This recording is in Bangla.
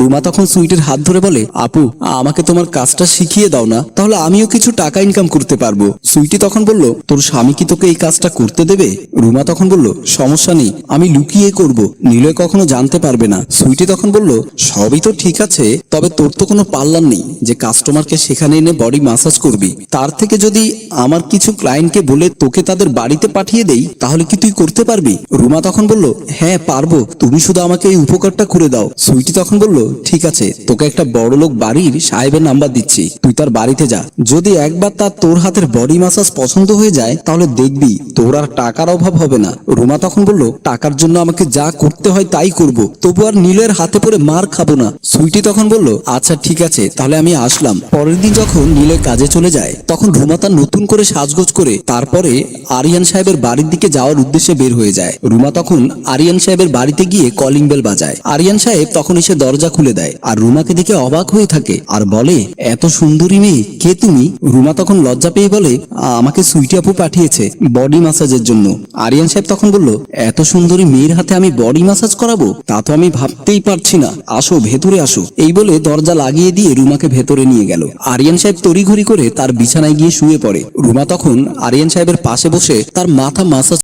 রুমা তখন সুইটির হাত ধরে বলে, আপু আমাকে তোমার কাজটা শিখিয়ে দাও না, তাহলে আমিও কিছু টাকা ইনকাম করতে পারবো। সুইটি তখন বলল, তোর স্বামী কি তোকে এই কাজটা করতে দেবে? রুমা তখন বলল, সমস্যা নেই, আমি লুকিয়ে করব, নিলয় কখনো জানতে পারবে না। সুইটি তখন বলল, সবই তো ঠিক আছে, তবে তোর তো কোনো পার্লার নেই যে কাস্টমারকে সেখানে এনে বডি ম্যাসাজ করবি। তার থেকে যদি আমার কিছু ক্লায়েন্টকে বলে তোকে তাদের বাড়িতে পাঠিয়ে দেই, তাহলে কি তুই করতে পারবি? রুমা তখন বলল, হ্যাঁ পারবো, তুমি শুধু আমাকে এই উপকারটা করে দাও। সুইটি তখন বলল, ঠিক আছে, তোকে একটা বড়লোক বাড়ির সাহেবের নাম্বার দিচ্ছি, তুই তার বাড়িতে যা। যদি একবার তার তোর হাতের বডি ম্যাসাজ পছন্দ হয়ে যায়, তাহলে দেখবি তোর আর টাকার অভাব হবে না। রুমা তখন বলল, টাকার জন্য আমাকে যা করতে হয় তাই করব, তবু আর নীলের হাতে পড়ে মার খাবো না। সুইটি তখন বলল, আচ্ছা ঠিক আছে, তাহলে আমি আসলাম। পরের দিন যখন নীলয় কাজে চলে যায়, তখন রুমা তার নতুন করে সাজগোজ করে তারপরে আরিয়ান সাহেবের বাড়ির দিকে যাওয়ার উদ্দেশ্যে বের হয়ে যায়। রুমা তখন আরিয়ান সাহেবের বাড়িতে গিয়ে কলিং বেল বাজায়। আরিয়ান সাহেব তখন এসে দরজা খুলে দেয় আর রুমাকে দেখে অবাক হয়ে থাকে আর বলে, এত সুন্দরী মেয়ে, কে তুমি? রুমা তখন লজ্জা পেয়ে বলে, আমাকে সুইটি আপু পাঠিয়েছে বডি ম্যাসাজের জন্য। আরিয়ান সাহেব তখন বলল, এত সুন্দরী মেয়ের হাতে আমি বডি ম্যাসাজ করাবো? তা তো আমি ভাবতেই পারছি না, আসো ভেতরে আসো। এই বলে দরজা লাগিয়ে দিয়ে রুমাকে ভেতরে নিয়ে গেল। আরিয়ান সাহেব তড়িঘড়ি করে তার বিছানায় গিয়ে শুয়ে পড়ে। রুমা তখন আরিয়ান সাহেবের পাশে বসে তার মাথা ম্যাসাজ